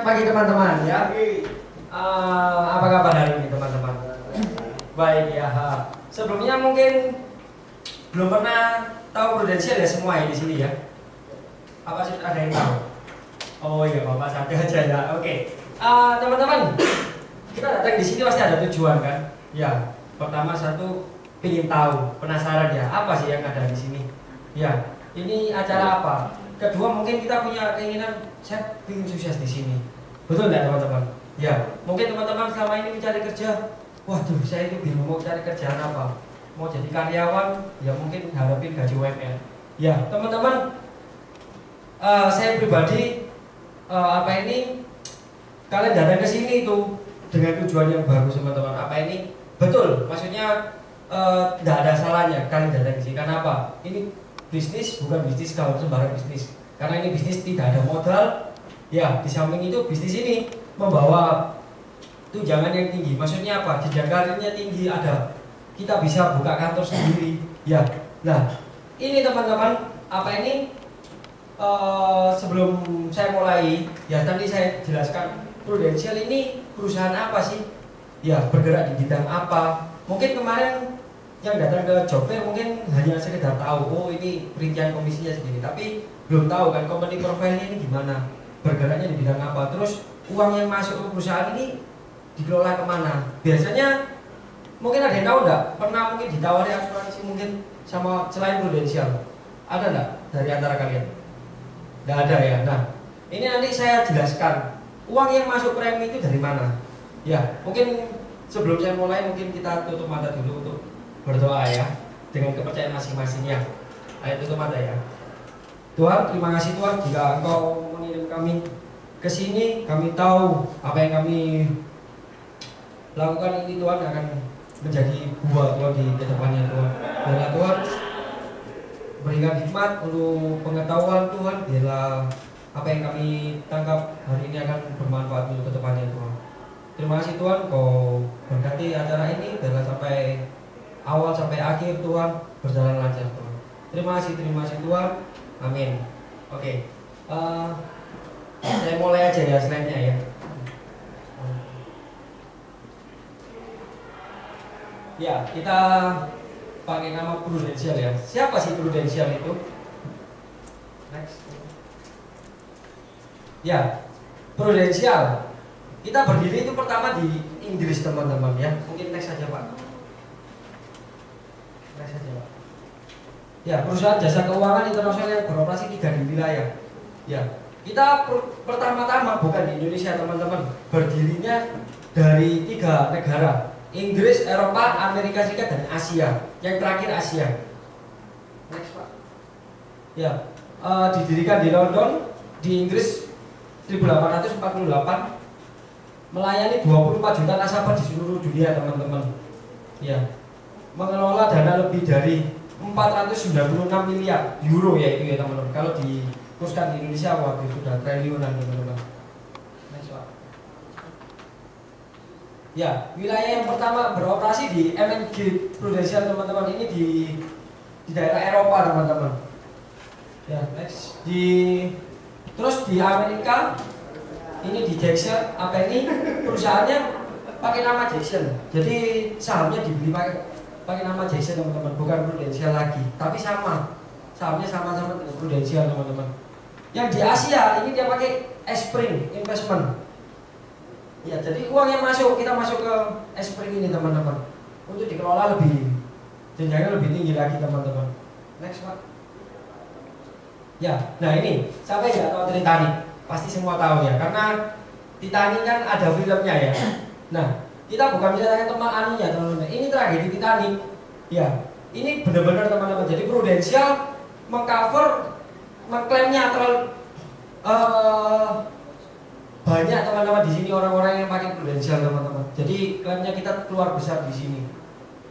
pagi teman-teman ya. Apa kabar hari ini teman-teman? Baik ya. Sebelumnya mungkin belum pernah tahu prudensial ya semua ya di sini ya. Apa sih ada yang tahu? Oh iya Bapak satu aja ya. Oke. Teman-teman, kita datang di sini pasti ada tujuan kan? Ya. Pertama satu ingin tahu, penasaran ya apa sih yang ada di sini? Ya. Ini acara apa? Kedua mungkin kita punya keinginan saya ingin sukses di sini. Betul nggak teman-teman? Ya, mungkin teman-teman selama ini mencari kerja, waduh saya itu bingung mau cari kerjaan apa. Mau jadi karyawan, ya mungkin harapin gaji UMR. Ya, teman-teman, saya pribadi kalian datang ke sini itu dengan tujuan yang bagus teman-teman. Apa ini? Betul, maksudnya tidak ada salahnya kalian datang ke sini. Karena apa? Ini bisnis bukan bisnis kalau sembarang bisnis. Karena ini bisnis tidak ada modal. Ya, di samping itu bisnis ini membawa tunjangan yang tinggi. Maksudnya apa? Jenjang karirnya tinggi ada. Kita bisa buka kantor sendiri. Ya. Nah, ini teman-teman, sebelum saya mulai, ya tadi saya jelaskan Prudential ini perusahaan apa sih? Ya, bergerak di bidang apa? Mungkin kemarin yang datang ke job fair mungkin hanya sekedar tahu, oh ini perincian komisinya segini, tapi belum tahu kan company profile-nya ini gimana, bergeraknya di bidang apa, terus uang yang masuk ke perusahaan ini dikelola kemana. Biasanya mungkin ada yang tahu nggak? Pernah mungkin ditawari asuransi mungkin sama selain Prudential? Ada nggak dari antara kalian? Nggak ada ya. Nah, ini nanti saya jelaskan uang yang masuk premi itu dari mana. Ya, mungkin sebelum saya mulai mungkin kita tutup mata dulu untuk berdoa ya dengan kepercayaan masing-masingnya. Ayo tutup mata ya. Tuhan, terima kasih Tuhan jika Engkau mengirim kami ke sini. Kami tahu apa yang kami lakukan ini Tuhan akan menjadi buah Tuhan di kedepannya Tuhan. Dan Tuhan berikan hikmat untuk pengetahuan Tuhan, bila apa yang kami tangkap hari ini akan bermanfaat untuk kedepannya Tuhan. Terima kasih Tuhan, Kau berkati acara ini bila sampai awal sampai akhir Tuhan berjalan lancar Tuhan. Terima kasih Tuhan. Amin. Oke. Saya mulai aja ya slide-nya ya. Ya, kita pakai nama Prudential ya. Siapa sih Prudential itu? Next. Ya, Prudential. Kita berdiri itu pertama di Inggris teman-teman ya. Mungkin next saja Pak. Next saja Pak. Ya, perusahaan jasa keuangan internasional yang beroperasi 3 di wilayah. Ya, kita pertama-tama bukan di Indonesia teman-teman. Berdirinya dari 3 negara. Inggris, Eropa, Amerika Serikat, dan Asia. Yang terakhir Asia. Next Pak. Ya, didirikan di London, di Inggris 1848. Melayani 24 juta nasabah di seluruh dunia teman-teman. Ya, mengelola dana lebih dari 496 miliar euro ya itu ya teman-teman. Kalau dikurskan di Indonesia waktu itu sudah triliunan teman-teman. Next Pak. Ya, wilayah yang pertama beroperasi di MNG Prudential teman-teman, ini di daerah Eropa teman-teman. Ya, next. Terus di Amerika ini di Jackson, perusahaannya pakai nama Jackson. Jadi sahamnya dibeli pakai nama Jackson teman-teman, bukan Prudential lagi. Tapi sahamnya sama-sama dengan Prudential teman-teman. Yang di Asia ini dia pakai Spring Investment. Ya, jadi uang yang kita masuk ke Spring ini teman-teman, untuk dikelola jenjangnya lebih tinggi lagi teman-teman. Next Pak. Ya, nah ini siapa yang nggak tahu Titanic? Pasti semua tahu ya, karena Titanic kan ada filmnya ya. Nah, kita bukan bicara teman-teman. Ini tragedi Titanic. Ya, ini benar-benar teman-teman. Jadi Prudential mengklaimnya terlalu banyak teman-teman di sini orang-orang yang pakai Prudential teman-teman. Jadi klaimnya kita keluar besar di sini.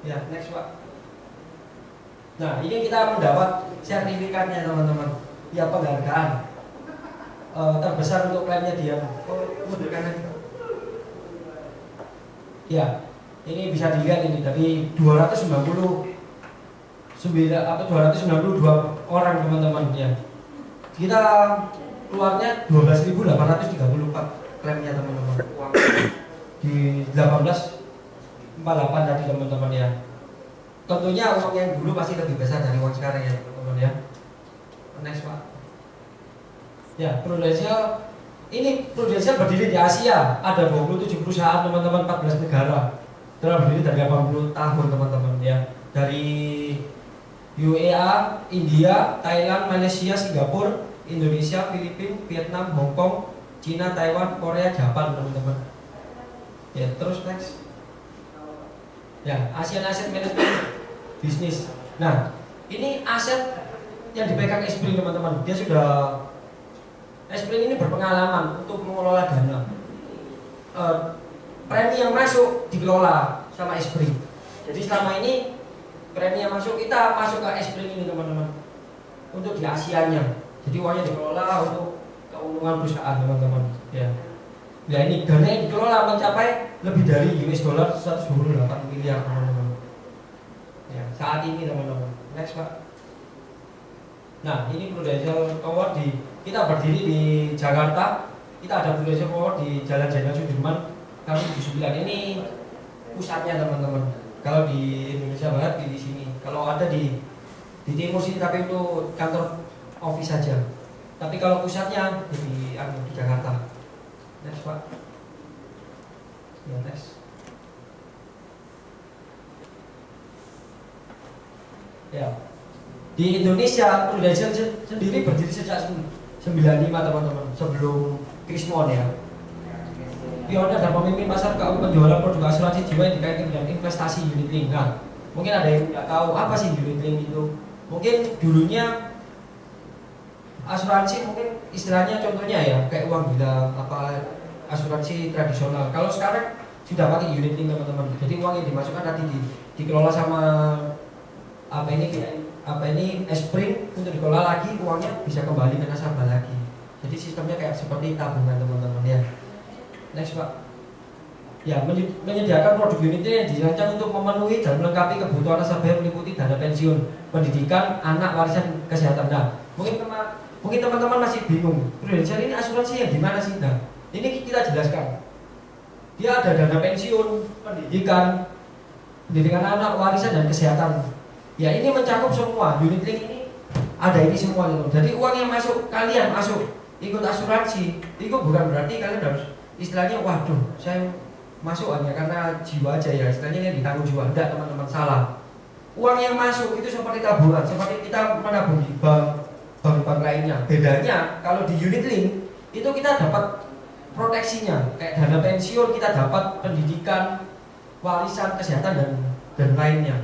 Ya, next Pak. Nah, ini kita mendapat sertifikatnya teman-teman. Ya, penghargaan terbesar untuk klaimnya dia. Ya, ini bisa dilihat ini dari 292 orang teman-teman ya. Kita keluarnya 12.834. klaimnya teman-teman, uang di 1848 tadi teman-teman ya. Tentunya uang yang dulu pasti lebih besar dari uang sekarang ya teman-teman ya. Next Pak. Ya, Prudential berdiri di Asia. Ada 27 perusahaan teman-teman, 14 negara. Telah berdiri dari 80 tahun teman-teman ya. Dari UEA, India, Thailand, Malaysia, Singapura, Indonesia, Filipina, Vietnam, Hong Kong, Cina, Taiwan, Korea, Jepang teman-teman. Ya, terus next. Ya, Asian Asset Management Business. Nah, ini aset yang dipegang Espring teman-teman. Dia sudah Espring ini berpengalaman untuk mengelola dana. Premi yang masuk dikelola sama Espring. Jadi selama ini premi yang masuk kita masuk ke Espring ini teman-teman. Untuk di Asianya. Jadi uangnya dikelola untuk keuntungan perusahaan teman-teman. Ya. Ya ini dana yang dikelola mencapai lebih dari US dollar 128 miliar teman-teman. Ya, saat ini teman-teman. Next Pak. Nah ini Prudential Tower kita berdiri di Jakarta. Kita ada Prudential Tower di Jalan Jenderal Sudirman kami 79. Ini pusatnya teman-teman. Kalau di Indonesia Barat di sini. Kalau ada di timur sini tapi itu kantor office saja. Tapi kalau pusatnya di Jakarta. Next Pak. Ya next. Ya. Di Indonesia Prudential sendiri berdiri sejak 95 teman-teman, sebelum Krismon ya. Pionir dan pemimpin pasar keuangan penjualan produk asuransi jiwa yang dikaitkan dengan investasi unit link. Nah, mungkin ada yang tidak tahu apa sih unit link itu. Mungkin dulunya asuransi mungkin istilahnya contohnya ya kayak uang bilang apa asuransi tradisional. Kalau sekarang sudah pakai unit link teman-teman. Jadi uang yang dimasukkan nanti dikelola sama apa ini Espring untuk dikelola lagi, uangnya bisa kembali ke nasabah lagi. Jadi sistemnya kayak seperti tabungan teman-teman ya. Next Pak. Ya, menyediakan produk unit link yang dirancang untuk memenuhi dan melengkapi kebutuhan nasabah yang meliputi dana pensiun, pendidikan, anak, warisan, kesehatan. Nah, mungkin teman-teman masih bingung, Prudential ini asuransi yang gimana sih? Nah, ini kita jelaskan. Dia ada dana pensiun, pendidikan anak, warisan dan kesehatan. Ya ini mencakup semua. Unit link ini ada ini semua gitu. Jadi uang yang masuk, kalian masuk ikut asuransi, itu bukan berarti kalian harus istilahnya waduh saya masuk hanya karena jiwa aja ya, istilahnya ini ditanggung jiwa. Enggak teman-teman, salah. Uang yang masuk itu seperti tabungan, seperti kita menabung di bank lainnya. Bedanya kalau di unit link itu kita dapat proteksinya, kayak dana pensiun kita dapat, pendidikan, warisan, kesehatan dan lainnya.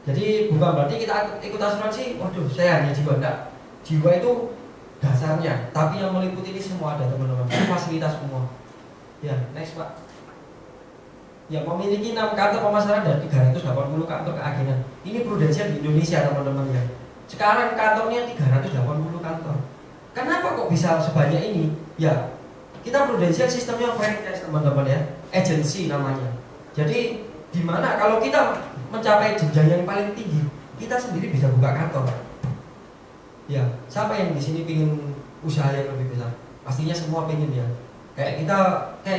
Jadi bukan berarti kita ikut asuransi, waduh saya hanya jiwa, enggak. Jiwa itu dasarnya, tapi yang meliputi ini semua ada teman-teman, fasilitas semua. Ya, next Pak. Yang memiliki 6 kantor pemasaran dan 380 kantor keagenan. Ini Prudential di Indonesia teman-teman ya. Sekarang kantornya 380 kantor. Kenapa kok bisa sebanyak ini? Ya, kita Prudential sistemnya franchise teman-teman ya, agency namanya. Jadi di mana kalau kita mencapai jenjang yang paling tinggi, kita sendiri bisa buka kantor. Ya, siapa yang di sini pingin usaha yang lebih besar? Pastinya semua pingin ya. Kayak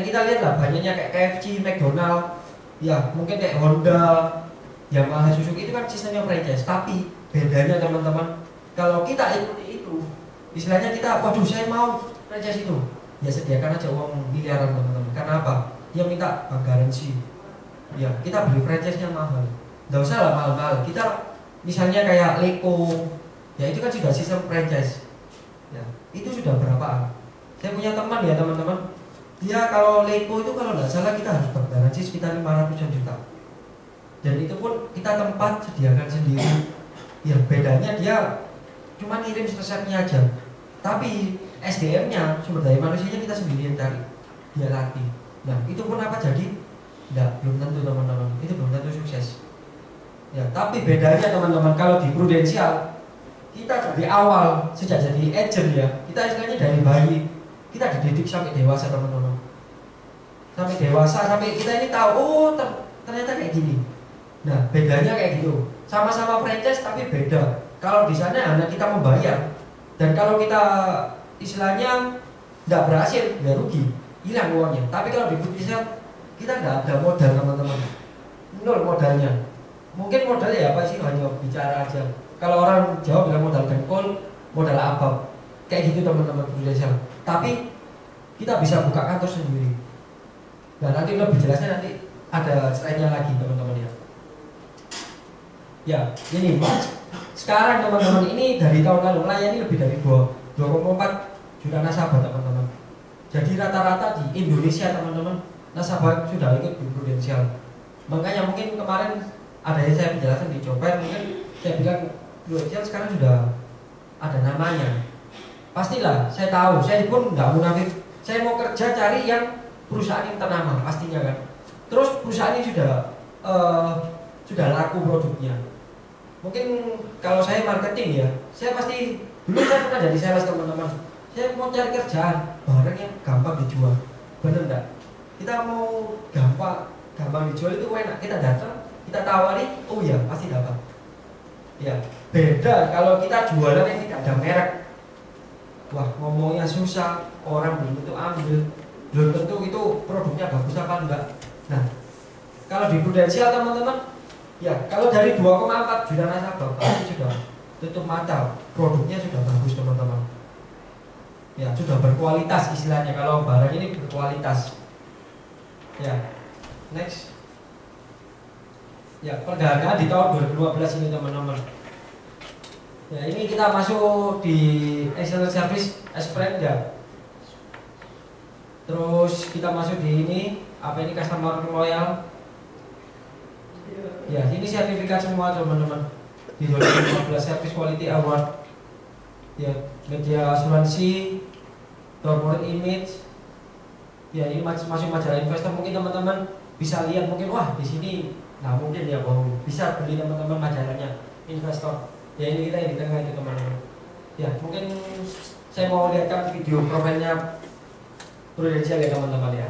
kita lihat lah banyaknya kayak KFC, McDonald, ya mungkin kayak Honda, Yamaha, Suzuki itu kan sistemnya franchise. Tapi bedanya teman-teman, kalau kita ikuti itu, istilahnya kita, waduh saya mau franchise itu, ya sediakan aja uang miliaran teman-teman. Karena apa? Dia minta garansi. Ya kita beli franchise-nya mahal. Nggak usah lah mahal-mahal. Kita misalnya kayak Leko, ya itu kan sudah sistem franchise. Ya itu sudah berapaan? Saya punya teman ya teman-teman, dia kalau Leko itu kalau nggak salah kita harus bergaransi sekitar 500 juta. Dan itu pun kita tempat sediakan sendiri. Ya bedanya dia cuma ngirim resepnya aja. Tapi SDM-nya, sumber daya manusianya kita sendiri yang cari. Dia latih. Nah itu pun apa jadi? Nggak, belum tentu teman-teman. Itu belum tentu sukses. Ya tapi bedanya teman-teman, kalau di Prudential kita dari awal sejak jadi agent ya, kita istilahnya dari bayi kita dididik sampai dewasa teman-teman. Sampai dewasa, sampai kita ini tahu, oh ternyata kayak gini. Nah bedanya kayak gitu. Sama-sama franchise tapi beda. Kalau di sana hanya kita membayar, dan kalau kita istilahnya nggak berhasil, ya rugi. hilang uangnya. Tapi kalau di Prudential kita nggak ada modal teman-teman, nol modalnya. Mungkin modalnya ya apa sih, hanya bicara aja. Kalau orang Jawa bilang modal dengkul, modal apa, kayak gitu teman-teman Prudential. Tapi kita bisa buka kantor sendiri. Dan nanti lebih jelasnya nanti ada slide-nya lagi teman-teman ya. Ya, ini sekarang teman-teman ini dari tahun lalu melayani lebih dari 2,4 juta nasabah teman-teman. Jadi rata-rata di Indonesia teman-teman nasabah sudah ikut di Prudential. Makanya mungkin kemarin ada yang saya penjelasan di Joper, mungkin saya bilang Prudential sekarang sudah ada namanya. Pastilah saya tahu, saya pun nggak munafik. Saya mau kerja cari yang perusahaan yang ternama pastinya kan. Terus perusahaan ini sudah laku produknya. Mungkin kalau saya marketing ya, saya pasti dulu saya pernah jadi sales teman-teman. Saya mau cari kerjaan, barang yang gampang dijual, bener enggak? Kita mau gampang dijual itu enak. Kita datang, kita tawari, oh iya pasti dapat. Ya, beda kalau kita jualan yang tidak ada merek. Wah, ngomongnya susah, orang belum tentu ambil, belum tentu itu produknya bagus apa enggak. Nah, kalau di Prudential teman-teman, ya kalau dari 2,4 juta nasabah pasti sudah tutup mata, produknya sudah bagus teman-teman. Ya, sudah berkualitas istilahnya, kalau barang ini berkualitas. Ya, next. Ya, perdagangan di tahun 2015 ini teman-teman. Ya, ini kita masuk di excellent service Sprint ya. Terus kita masuk di ini, apa ini customer loyal. Ya, ini sertifikat semua teman-teman. Di 2015 Service Quality Award. Ya, media asuransi, corporate image. Ya, ini masuk majalah investor. Mungkin teman-teman bisa lihat, mungkin wah di sini nggak mungkin ya bohong. Bisa beli teman-teman majalahnya investor. Ya, ini kita yang di tengah itu teman-teman. Ya, mungkin saya mau lihatkan video profilnya Prudential ya teman-teman ya.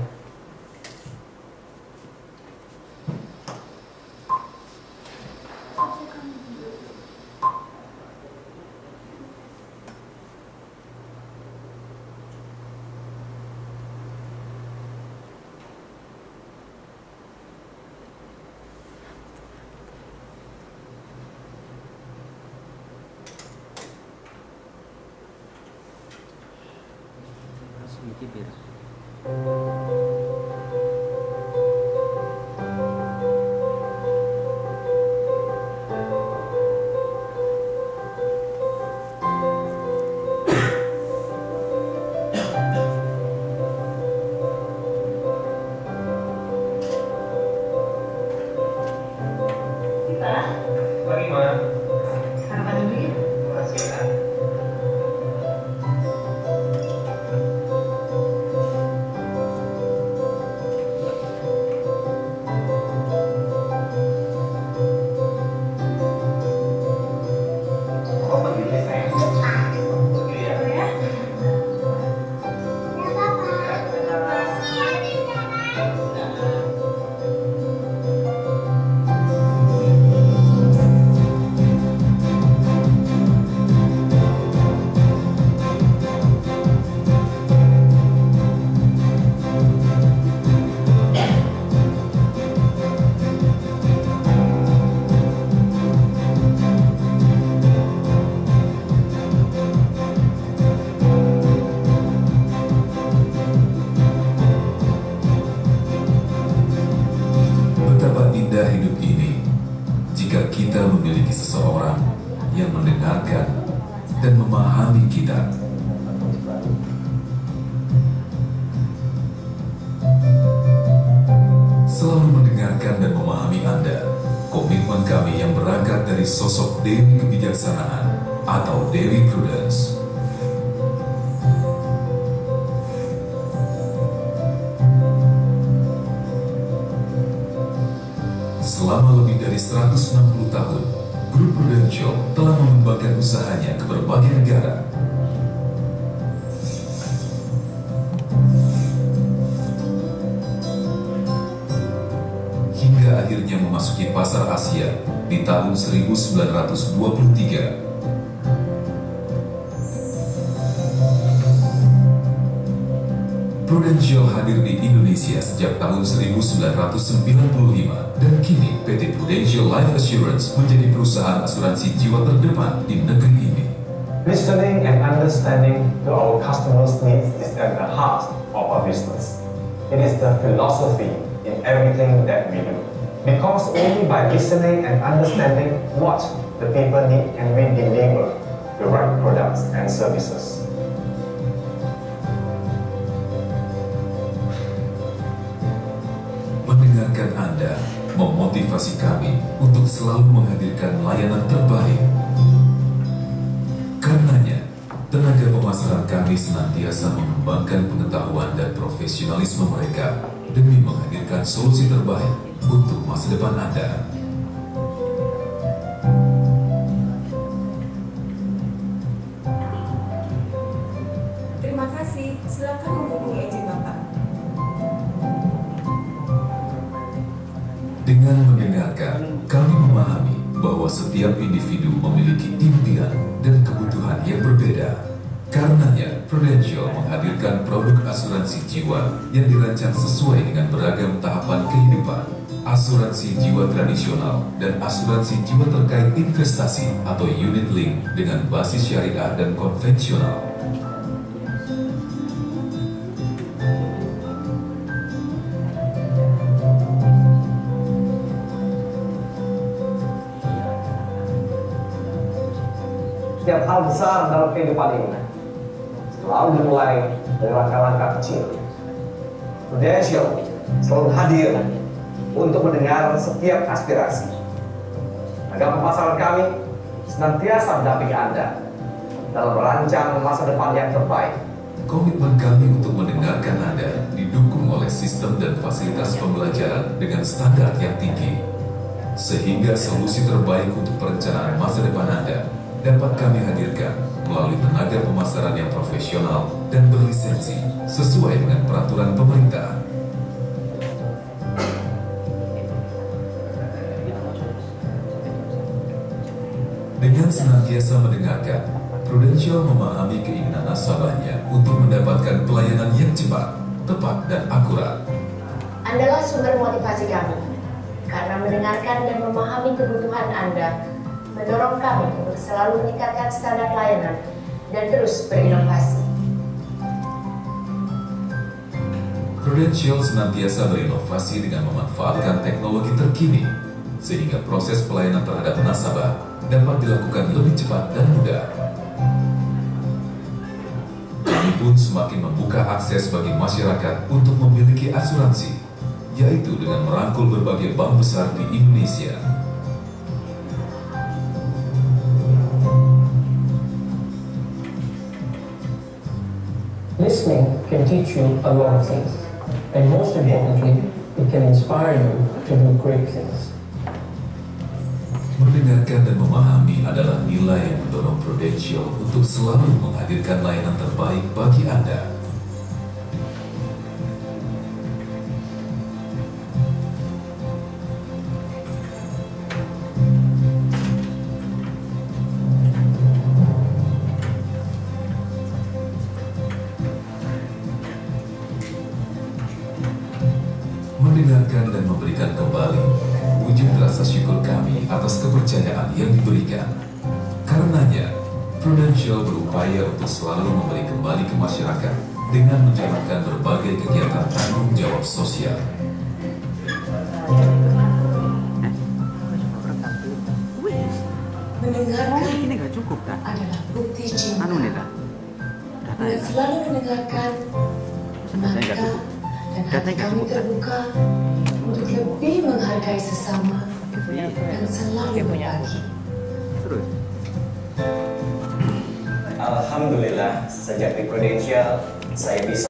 dan memahami kita. Selalu mendengarkan dan memahami Anda, komitmen kami yang berangkat dari sosok Dewi Kebijaksanaan atau Dewi Prudence. Selama lebih dari 160 tahun, Grup Prudential telah mengembangkan usahanya ke berbagai negara. Hingga akhirnya memasuki pasar Asia di tahun 1923. Prudential hadir di Indonesia sejak tahun 1995 dan kini PT Prudential Life Assurance menjadi perusahaan asuransi jiwa terdepan di negeri ini. Listening and understanding to our customers' needs is at the heart of our business. It is the philosophy in everything that we do. Because only by listening and understanding what the people need can we deliver the right products and services. Mendengarkan Anda memotivasi kami untuk selalu menghadirkan layanan terbaik. Karenanya, tenaga pemasaran kami senantiasa mengembangkan pengetahuan dan profesionalisme mereka demi menghadirkan solusi terbaik untuk masa depan Anda. Terima kasih, silakan menghubungi ejen Bapak. Dengan mendengarkan, kami memahami bahwa setiap individu memiliki impian dan kebutuhan yang berbeda. Karenanya, Prudential menghadirkan produk asuransi jiwa yang dirancang sesuai dengan beragam tahapan kehidupan. Asuransi jiwa tradisional dan asuransi jiwa terkait investasi atau unit link dengan basis syariah dan konvensional. Setiap hal besar dalam kehidupan ini selalu dimulai dari langkah-langkah kecil. Prudential selalu hadir untuk mendengar setiap aspirasi. Agar pemasaran kami senantiasa mendampingi Anda dalam merancang masa depan yang terbaik. Komitmen kami untuk mendengarkan Anda didukung oleh sistem dan fasilitas pembelajaran dengan standar yang tinggi. Sehingga solusi terbaik untuk perencanaan masa depan Anda dapat kami hadirkan melalui tenaga pemasaran yang profesional dan berlisensi sesuai dengan peraturan pemerintah. Dengan senantiasa mendengarkan, Prudential memahami keinginan nasabahnya untuk mendapatkan pelayanan yang cepat, tepat, dan akurat. Andalah sumber motivasi kami, karena mendengarkan dan memahami kebutuhan Anda mendorong kami untuk selalu meningkatkan standar layanan dan terus berinovasi. Prudential senantiasa berinovasi dengan memanfaatkan teknologi terkini, sehingga proses pelayanan terhadap nasabah dapat dilakukan lebih cepat dan mudah. Kami pun semakin membuka akses bagi masyarakat untuk memiliki asuransi, yaitu dengan merangkul berbagai bank besar di Indonesia. Listening can teach you a lot of things, and most importantly, it can inspire you to do great things. Mendengarkan dan memahami adalah nilai yang mendorong Prudential untuk selalu menghadirkan layanan terbaik bagi Anda. Mendengarkan dan memberikan kembali wujud rasa syukur kami atas kepercayaan yang diberikan. Karenanya, Prudential berupaya untuk selalu memberi kembali ke masyarakat dengan menjalankan berbagai kegiatan tanggung jawab sosial. Mendengarkan ini nggak cukup kan? adalah bukti cinta. Anu nih lah. Dengan selalu mendengarkan, maka dan hati kami terbuka untuk lebih menghargai sesama dan selalu berbagi. Terus. Alhamdulillah, sejak di Prudential, saya bisa